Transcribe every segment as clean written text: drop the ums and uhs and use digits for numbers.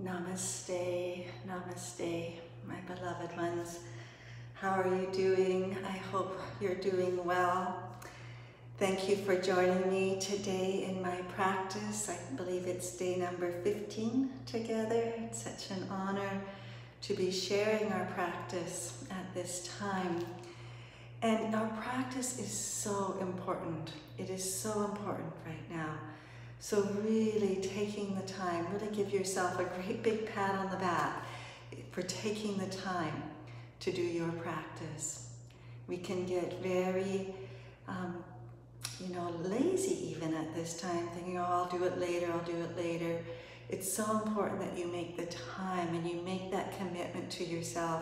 Namaste, namaste, my beloved ones. How are you doing? I hope you're doing well. Thank you for joining me today in my practice. I believe it's day number 15 together. It's such an honor to be sharing our practice at this time. And our practice is so important. It is so important right now. So really taking the time, really give yourself a great big pat on the back for taking the time to do your practice. We can get very, lazy even at this time, thinking, oh, I'll do it later, I'll do it later. It's so important that you make the time and you make that commitment to yourself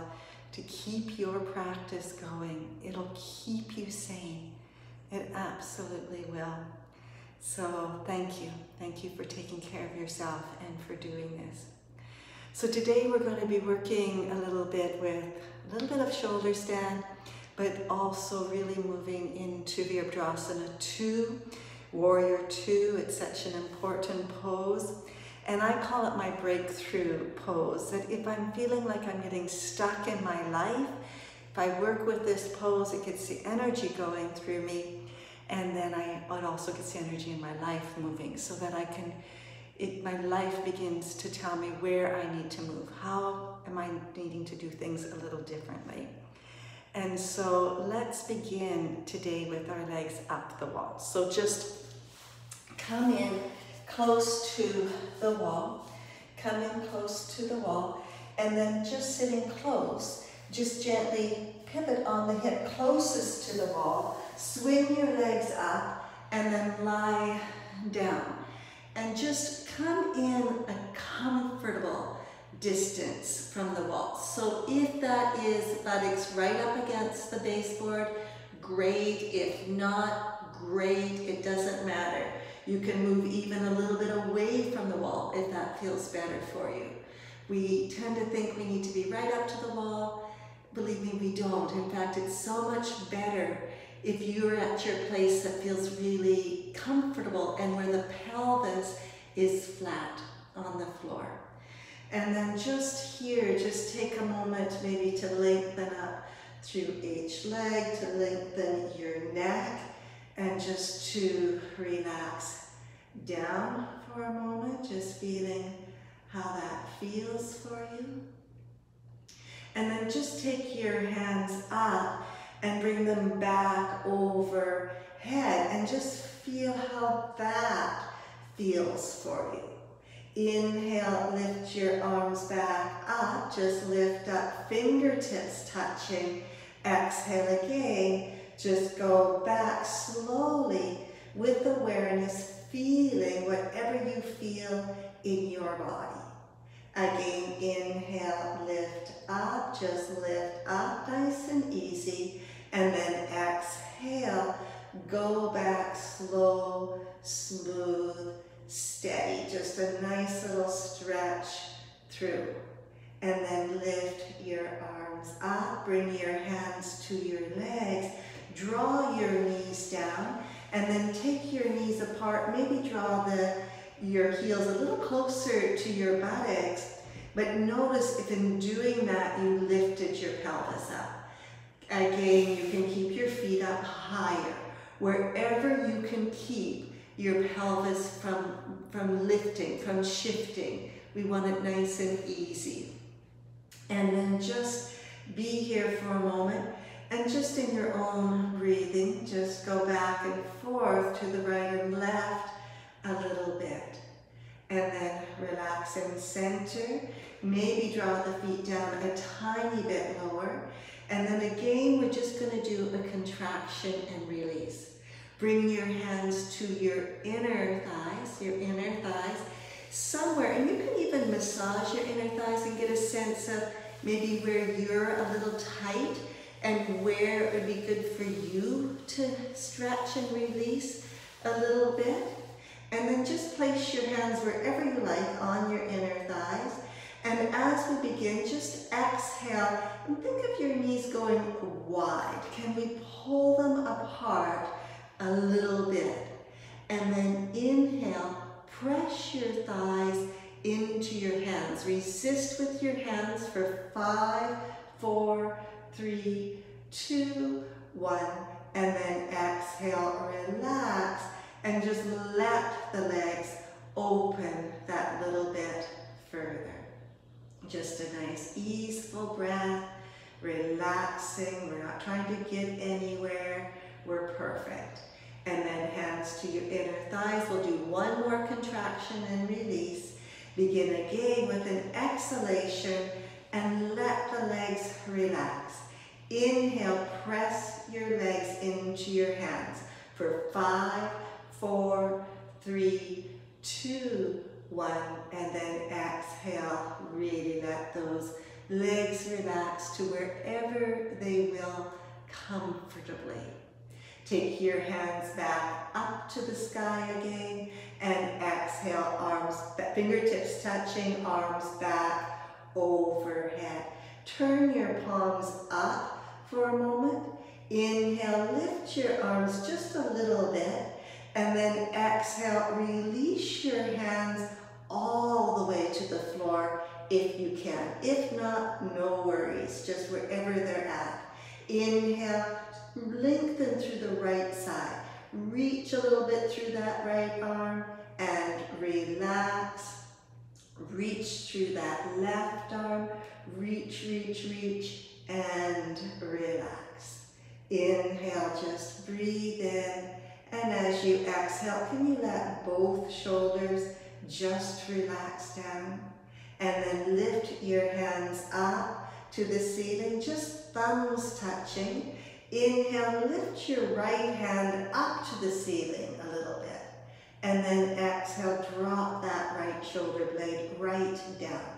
to keep your practice going. It'll keep you sane. It absolutely will. So thank you. Thank you for taking care of yourself and for doing this. So today we're going to be working a little bit with a little bit of shoulder stand, but also really moving into Virabhadrasana II, Warrior II. It's such an important pose. And I call it my breakthrough pose, that if I'm feeling like I'm getting stuck in my life, if I work with this pose, it gets the energy going through me. And then it also gets the energy in my life moving so that my life begins to tell me where I need to move. How am I needing to do things a little differently? And so let's begin today with our legs up the wall. So just come in close to the wall. Come in close to the wall. And then just sitting close, just gently pivot on the hip closest to the wall. Swing your legs up and then lie down. And just come in a comfortable distance from the wall. So if that is buttocks right up against the baseboard, great. If not, great. It doesn't matter. You can move even a little bit away from the wall if that feels better for you. We tend to think we need to be right up to the wall. Believe me, we don't. In fact, it's so much better if you're at your place that feels really comfortable and where the pelvis is flat on the floor. And then just here, just take a moment maybe to lengthen up through each leg, to lengthen your neck, and just to relax down for a moment, just feeling how that feels for you. And then just take your hands up and bring them back overhead and just feel how that feels for you. Inhale, lift your arms back up, just lift up, fingertips touching. Exhale again, just go back slowly with awareness, feeling whatever you feel in your body. Again, inhale, lift up, just lift up nice and easy. And then exhale, go back slow, smooth, steady. Just a nice little stretch through. And then lift your arms up, bring your hands to your legs, draw your knees down, and then take your knees apart. Maybe draw your heels a little closer to your buttocks, but notice if in doing that you lifted your pelvis up. Again, you can keep your feet up higher. Wherever you can keep your pelvis from lifting, from shifting, we want it nice and easy. And then just be here for a moment and just in your own breathing, just go back and forth to the right and left a little bit. And then relax and center. Maybe draw the feet down a tiny bit lower. And then again, we're just going to do a contraction and release. Bring your hands to your inner thighs, somewhere. And you can even massage your inner thighs and get a sense of maybe where you're a little tight and where it would be good for you to stretch and release a little bit. And then just place your hands wherever you like on your inner thighs. And as we begin, just exhale and think of your knees going wide. Can we pull them apart a little bit? And then inhale, press your thighs into your hands. Resist with your hands for 5, 4, 3, 2, 1. And then exhale, relax, and just let the legs open that little bit further. Just a nice easeful breath, relaxing. We're not trying to get anywhere. We're perfect. And then hands to your inner thighs. We'll do one more contraction and release. Begin again with an exhalation and let the legs relax. Inhale, press your legs into your hands for 5, 4, 3, 2, 1, and then exhale. Really let those legs relax to wherever they will comfortably. Take your hands back up to the sky again and exhale, arms, fingertips touching, arms back overhead. Turn your palms up for a moment. Inhale, lift your arms just a little bit, and then exhale, release your hands all the way to the floor if you can. If not, no worries, just wherever they're at. Inhale, lengthen through the right side. Reach a little bit through that right arm and relax. Reach through that left arm. Reach, reach, reach, and relax. Inhale, just breathe in. And as you exhale, can you let both shoulders just relax down? And then lift your hands up to the ceiling, just thumbs touching. Inhale, lift your right hand up to the ceiling a little bit. And then exhale, drop that right shoulder blade right down.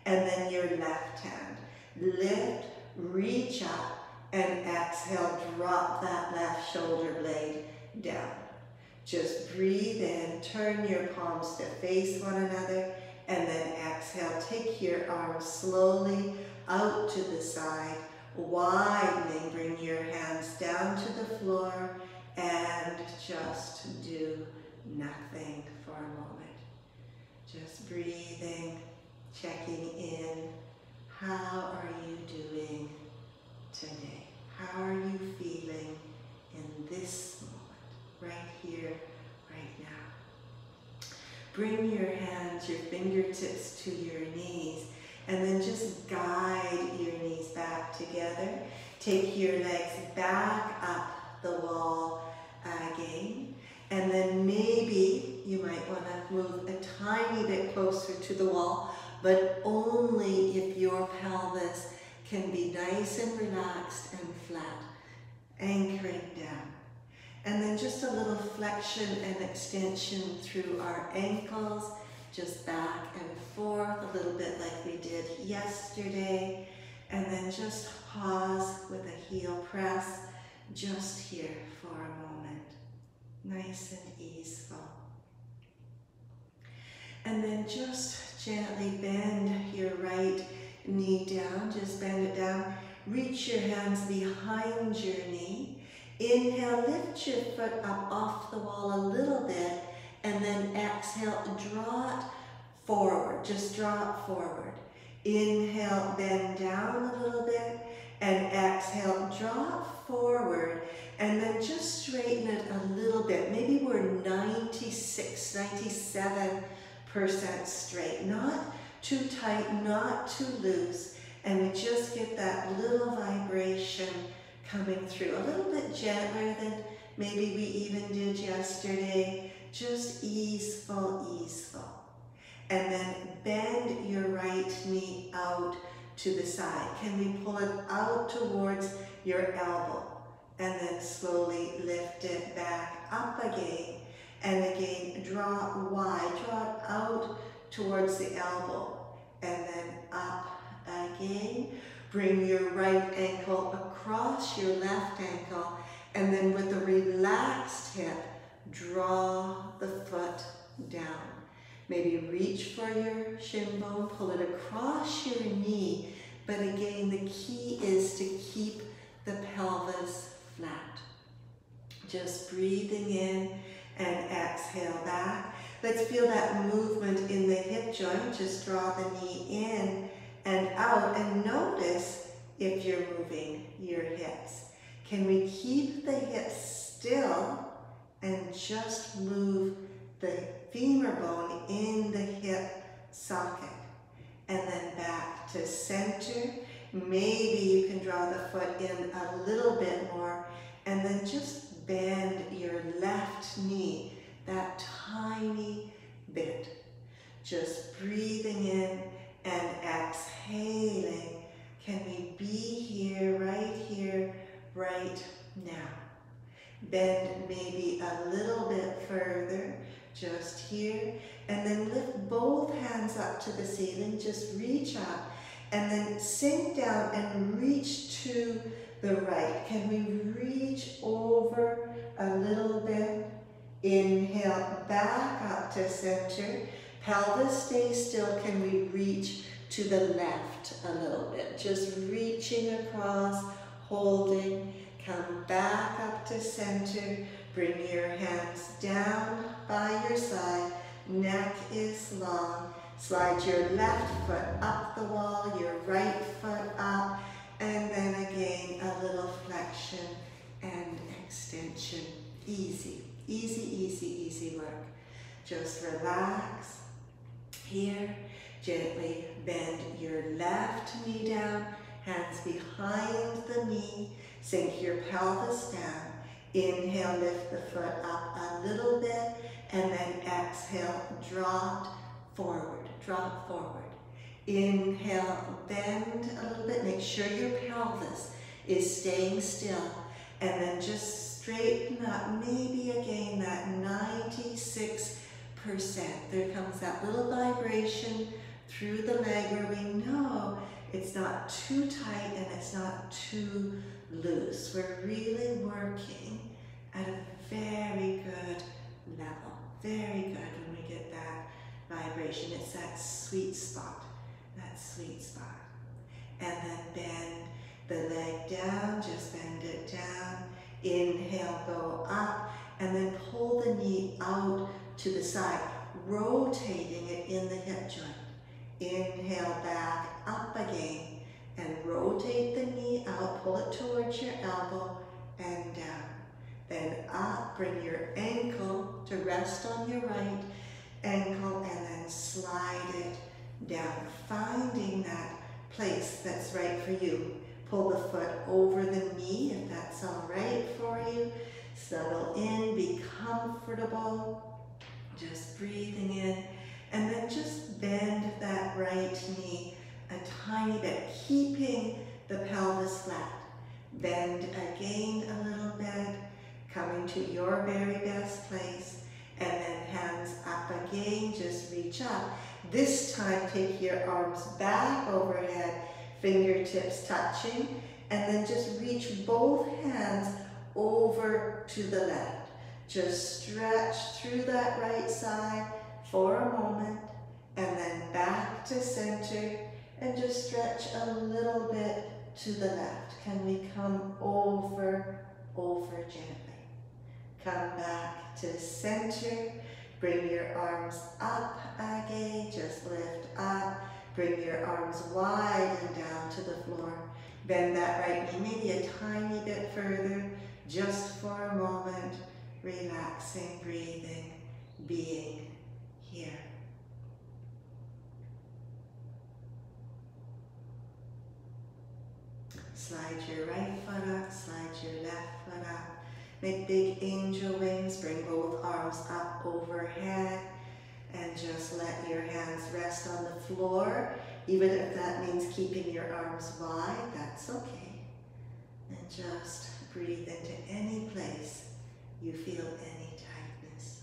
And then your left hand. Lift, reach up, and exhale, drop that left shoulder blade down. Just breathe in, turn your palms to face one another, and then exhale, take your arms slowly out to the side, widening, bring your hands down to the floor, and just do nothing for a moment. Just breathing, checking in. How are you doing today? How are you feeling in this moment, right here, right now? Bring your hands, your fingertips to your knees, and then just guide your knees back together. Take your legs back up the wall again, and then maybe you might want to move a tiny bit closer to the wall, but only if your pelvis can be nice and relaxed and flat, anchoring down. And then just a little flexion and extension through our ankles, just back and forth, a little bit like we did yesterday. And then just pause with a heel press, just here for a moment. Nice and easeful. And then just gently bend your right knee down, just bend it down. Reach your hands behind your knee. Inhale, lift your foot up off the wall a little bit, and then exhale, draw it forward, just draw it forward. Inhale, bend down a little bit, and exhale, draw it forward, and then just straighten it a little bit. Maybe we're 96, 97% straight, not too tight, not too loose, and we just get that little vibration coming through, a little bit gentler than maybe we even did yesterday, just easeful, easeful. And then bend your right knee out to the side. Can we pull it out towards your elbow? And then slowly lift it back up again. And again, draw wide, draw it out towards the elbow. And then up again. Bring your right ankle across your left ankle. And then with a relaxed hip, draw the foot down. Maybe reach for your shin bone, pull it across your knee. But again, the key is to keep the pelvis flat. Just breathing in and exhale back. Let's feel that movement in the hip hip joint, just draw the knee in and out, and notice if you're moving your hips. Can we keep the hips still and just move the femur bone in the hip socket? And then back to center. Maybe you can draw the foot in a little bit more, and then just bend your left knee that tiny bit. Just breathing in and exhaling. Can we be here, right now? Bend maybe a little bit further, just here, and then lift both hands up to the ceiling. Just reach up and then sink down and reach to the right. Can we reach over a little bit? Inhale, back up to center. Pelvis stays still. Can we reach to the left a little bit? Just reaching across, holding. Come back up to center. Bring your hands down by your side. Neck is long. Slide your left foot up the wall, your right foot up, and then again a little flexion and extension. Easy, easy, easy, easy work. Just relax here. Gently bend your left knee down, hands behind the knee. Sink your pelvis down. Inhale, lift the foot up a little bit, and then exhale, drop forward, drop forward. Inhale, bend a little bit. Make sure your pelvis is staying still, and then just straighten up, maybe again that 96%. There comes that little vibration through the leg where we know it's not too tight and it's not too loose. We're really working at a very good level. Very good when we get that vibration. It's that sweet spot, that sweet spot. And then bend the leg down, just bend it down. Inhale, go up, and then pull the knee out to the side, rotating it in the hip joint. Inhale, back up again, and rotate the knee out, pull it towards your elbow, and down. Then up, bring your ankle to rest on your right ankle, and then slide it down, finding that place that's right for you. Pull the foot over the knee if that's all right for you. Settle in, be comfortable, just breathing in, and then just bend that right knee a tiny bit, keeping the pelvis flat. Bend again a little bit, coming to your very best place, and then hands up again, just reach up. This time take your arms back overhead, fingertips touching, and then just reach both hands over to the left. Just stretch through that right side for a moment, and then back to center, and just stretch a little bit to the left. Can we come over gently? Come back to center, bring your arms up again, just lift up, bring your arms wide and down to the floor. Bend that right knee maybe a tiny bit further, just for a moment, relaxing, breathing, being here. Slide your right foot up, slide your left foot up. Make big angel wings, bring both arms up overhead, and just let your hands rest on the floor. Even if that means keeping your arms wide, that's okay. And just breathe into any place you feel any tightness.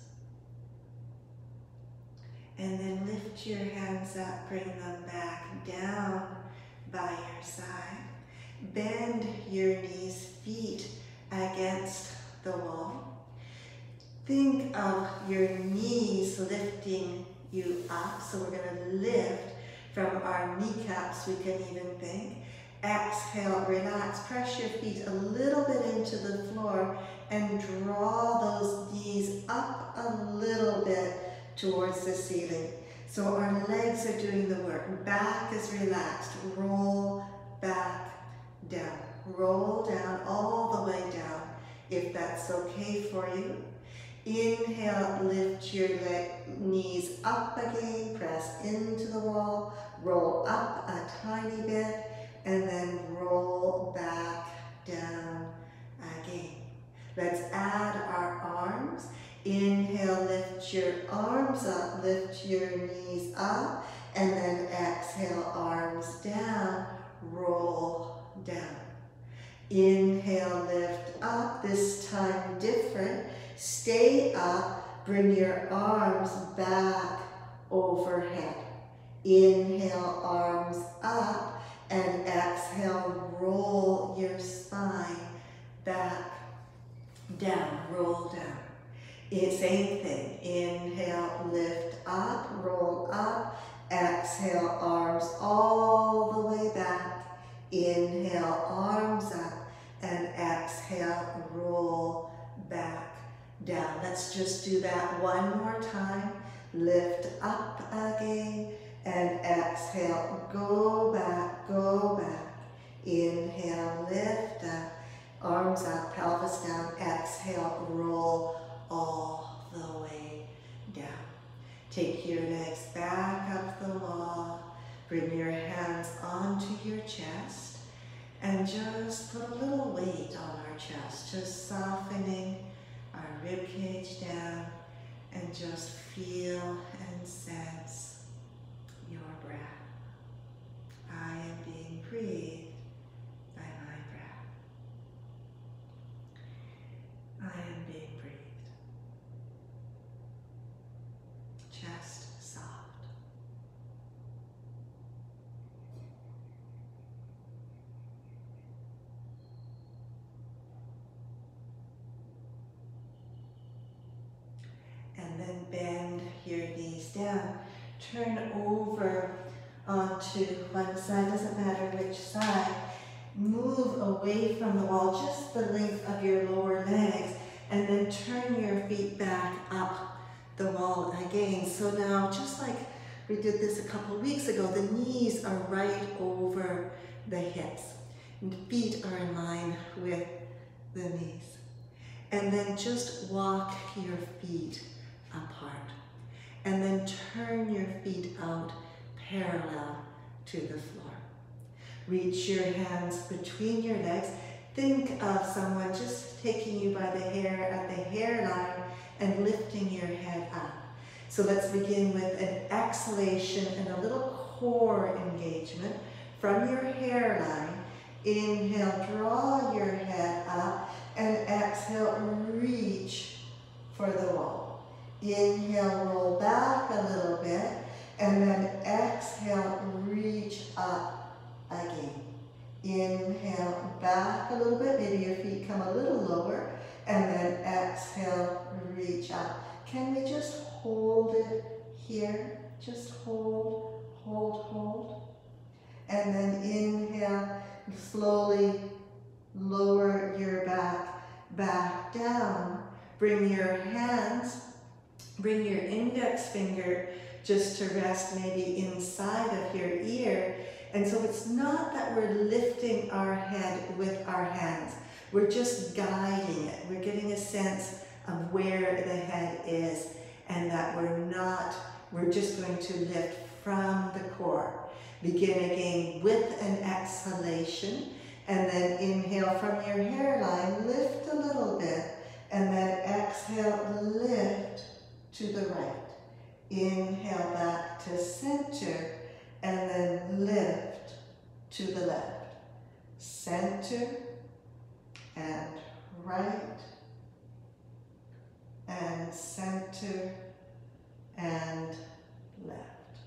And then lift your hands up, bring them back down by your side. Bend your knees, feet against the wall. Think of your knees lifting you up. So we're going to lift from our kneecaps, we can even think. Exhale, relax, press your feet a little bit into the floor and draw those knees up a little bit towards the ceiling. So our legs are doing the work. Back is relaxed. Roll back down. Roll down all the way down, if that's okay for you. Inhale, lift your knees up again, press into the wall, roll up a tiny bit, and then roll back down again. Let's add our arms. Inhale, lift your arms up, lift your knees up, and then exhale, arms down, roll down. Inhale, lift up, this time different. Stay up, bring your arms back overhead. Inhale, arms up, and exhale, roll your spine back down, roll down. Same thing. Inhale, lift up, roll up. Exhale, arms all the way back. Inhale, arms up, and exhale, roll back down. Let's just do that one more time. Lift up again, and exhale, go back, go back. Inhale, lift up, arms up, pelvis down. Exhale, roll all the way down. Take your legs back up the wall. Bring your hands onto your chest and just put a little weight on our chest, just softening our rib cage down, and just feel and sense your breath. I am being breathed by my breath. I am being breathed. Chest soft. And then bend your knees down. Turn over onto one side, doesn't matter which side. Move away from the wall, just the length of your lower legs, and then turn your feet back up the wall again. So now, just like we did this a couple weeks ago, the knees are right over the hips. And the feet are in line with the knees. And then just walk your feet apart. And then turn your feet out parallel to the floor. Reach your hands between your legs. Think of someone just taking you by the hair at the hairline and lifting your head up. So let's begin with an exhalation and a little core engagement from your hairline. Inhale, draw your head up, and exhale, reach for the wall. Inhale, roll back a little bit, and then exhale, reach up again. Inhale, back a little bit, maybe your feet come a little lower, and then exhale, reach up. Can we just hold it here? Just hold, hold, hold. And then inhale, slowly lower your back down. Bring your hands, bring your index finger just to rest maybe inside of your ear. And so it's not that we're lifting our head with our hands. We're just guiding it. We're getting a sense of where the head is, and that we're just going to lift from the core. Begin again with an exhalation, and then inhale from your hairline, lift a little bit, and then exhale, lift to the right. Inhale back to center, and then lift to the left. Center and right, and center and left,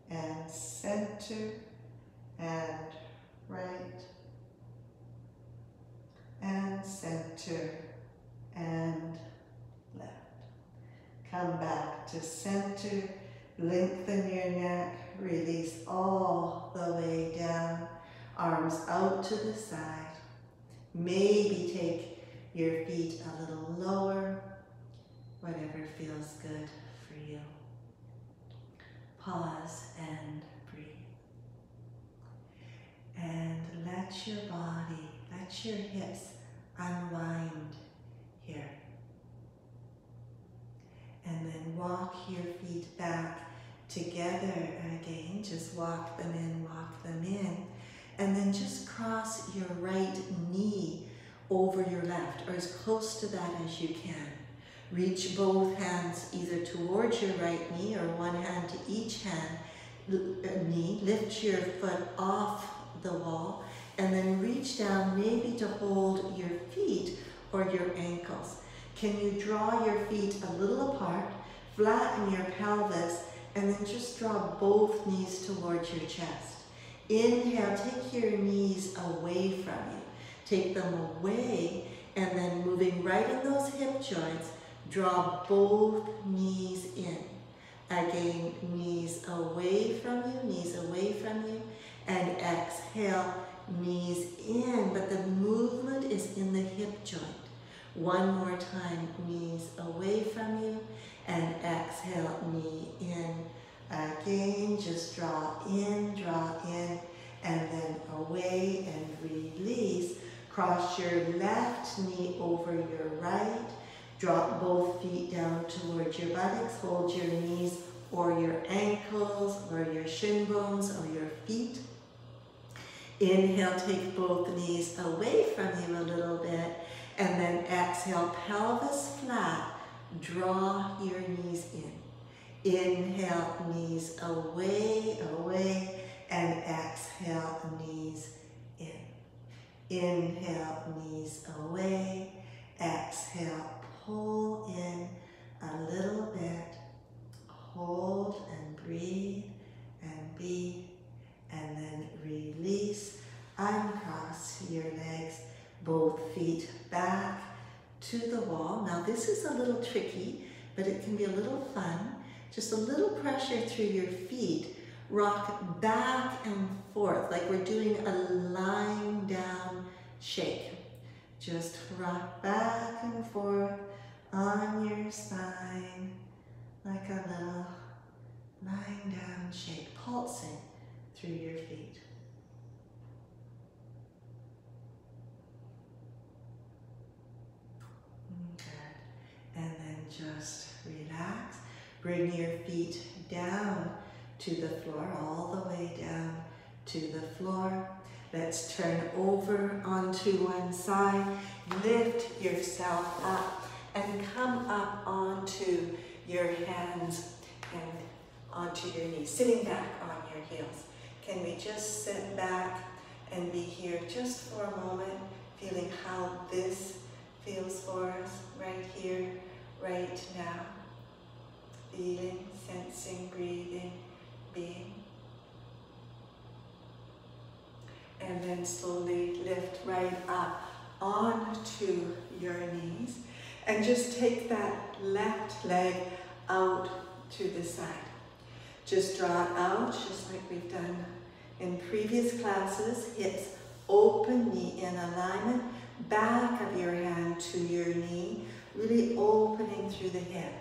and center and right, and center and left. Come back to center, lengthen your neck, release all the way down, arms out to the side. Maybe take your feet a little lower, whatever feels good for you. Pause and breathe. And let your body, let your hips unwind here. And then walk your feet back together again. Just walk them in, walk them in. And then just cross your right knee over your left, or as close to that as you can. Reach both hands either towards your right knee or one hand to each knee. Lift your foot off the wall and then reach down maybe to hold your feet or your ankles. Can you draw your feet a little apart, flatten your pelvis, and then just draw both knees towards your chest. Inhale, take your knees away from you. Take them away, and then moving right in those hip joints, draw both knees in. Again, knees away from you, and exhale, knees in, but the movement is in the hip joint. One more time, knees away from you, and exhale, knee in. Again, just draw in, and then away and release. Cross your left knee over your right. Drop both feet down towards your buttocks. Hold your knees or your ankles or your shin bones or your feet. Inhale, take both knees away from you a little bit. And then exhale, pelvis flat. Draw your knees in. Inhale, knees away, and exhale, knees in. Inhale, knees away, exhale, pull in a little bit, hold and breathe and be, and then release, uncross your legs, both feet back to the wall. Now this is a little tricky, but it can be a little fun. Just a little pressure through your feet. Rock back and forth like we're doing a lying down shake. Just rock back and forth on your spine like a little lying down shake, pulsing through your feet. Good. And then just relax. Bring your feet down to the floor, all the way down to the floor. Let's turn over onto one side. Lift yourself up and come up onto your hands and onto your knees, sitting back on your heels. Can we just sit back and be here just for a moment, feeling how this feels for us right here, right now. Feeling, sensing, breathing, being. And then slowly lift right up onto your knees and just take that left leg out to the side. Just draw it out, just like we've done in previous classes. Hips open, knee in alignment, back of your hand to your knee, really opening through the hip.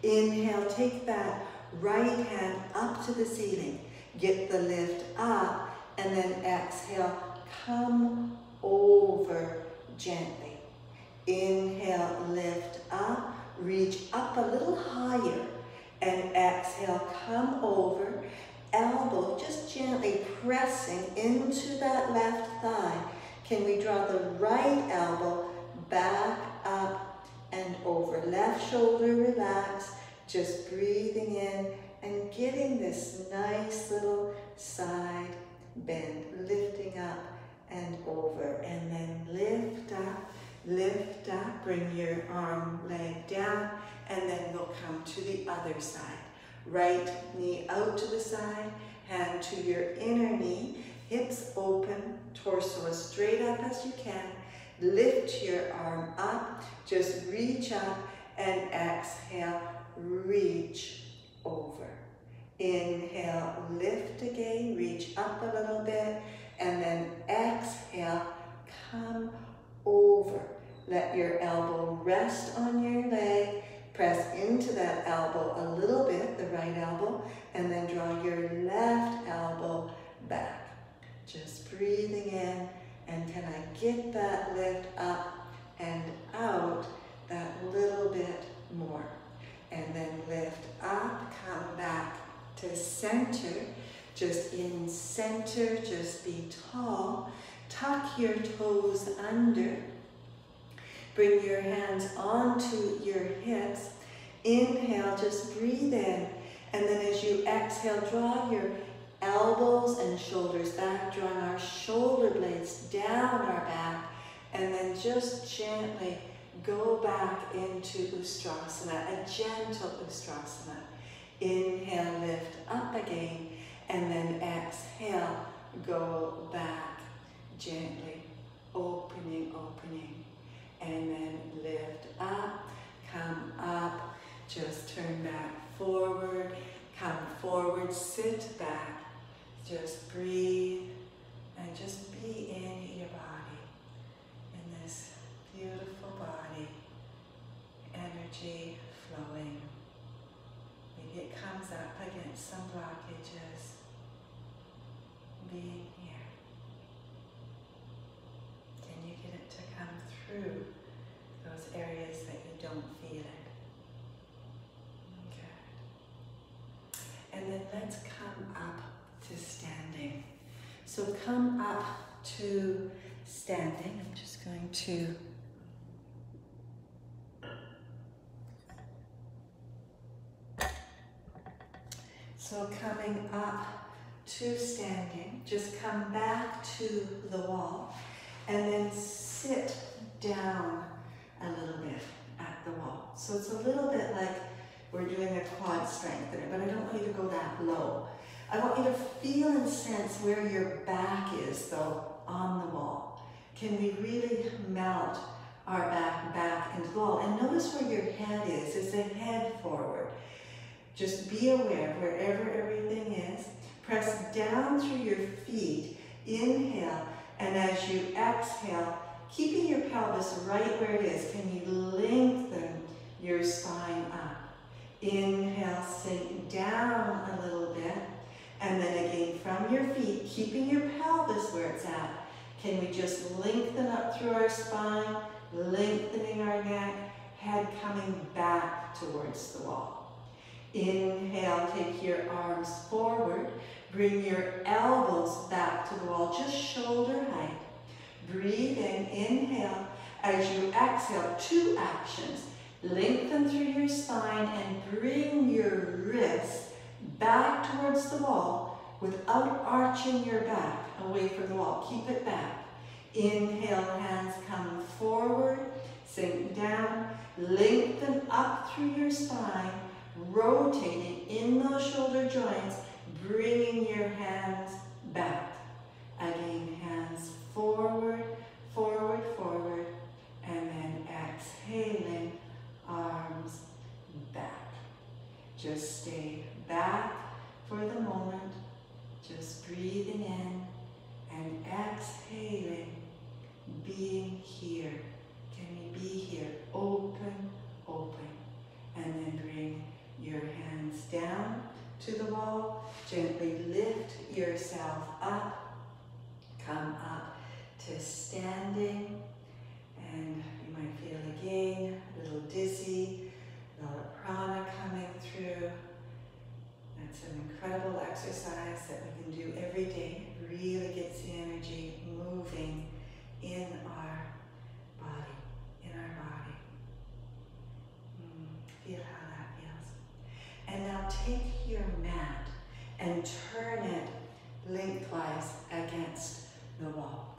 Inhale, take that right hand up to the ceiling. Get the lift up, and then exhale, come over gently. Inhale, lift up, reach up a little higher, and exhale, come over. Elbow just gently pressing into that left thigh. Can we draw the right elbow back up and over? Left shoulder relax, just breathing in and getting this nice little side bend, lifting up and over, and then lift up, bring your arm, leg down, and then we'll come to the other side. Right knee out to the side, hand to your inner knee, hips open, torso as straight up as you can. Lift your arm up, just reach up, and exhale, reach over. Inhale, lift again, reach up a little bit, and then exhale, come over. Let your elbow rest on your leg, Press into that elbow a little bit, the right elbow, and then draw your left elbow back. Just breathing in, and can I get that lift up and out that little bit more? And then lift up, come back to center. Just in center, just be tall. Tuck your toes under. Bring your hands onto your hips. Inhale, just breathe in. And then as you exhale, draw your elbows and shoulders back, drawing our shoulder blades down our back. And then just gently go back into Ustrasana, a gentle Ustrasana. Inhale, lift up again. And then exhale, go back gently, opening. And then lift up, come up, just turn back forward, come forward, sit back, just breathe, and just be in your body, in this beautiful body, energy flowing. Maybe it comes up against some blockages, being here. Can you get it to come through those areas that you don't feel it? Okay. And then let's come up to standing. So come up to standing. I'm just going to coming up to standing, just come back to the wall and then sit down a little bit at the wall. So it's a little bit like we're doing a quad strengthener, but I don't want you to go that low. I want you to feel and sense where your back is, though, on the wall. Can we really melt our back into the wall? And notice where your head is. Is the head forward? Just be aware wherever everything is. Press down through your feet. Inhale, and as you exhale, keeping your pelvis right where it is, can you lengthen your spine up? Inhale, sink down a little bit. And then again, from your feet, keeping your pelvis where it's at, can we just lengthen up through our spine, lengthening our neck, head coming back towards the wall. Inhale, take your arms forward, bring your elbows back to the wall, just shoulder height. Breathe in, inhale. As you exhale, 2 actions. Lengthen through your spine and bring your wrists back towards the wall without arching your back away from the wall. Keep it back. Inhale, hands come forward, sink down, lengthen up through your spine, rotating in those shoulder joints, bringing your hands back. Again, hands forward, forward, forward, and then exhaling, arms back. Just stay back for the moment, just breathing in and exhaling, being here. Can we be here? Open, open. And then bring your hands down to the wall. Gently lift yourself up. Come up to standing. And you might feel again a little dizzy, a lot of prana coming through. That's an incredible exercise that we can do every day. It really gets the energy moving in our body, Feel how that feels. And now take your mat and turn it lengthwise against the wall.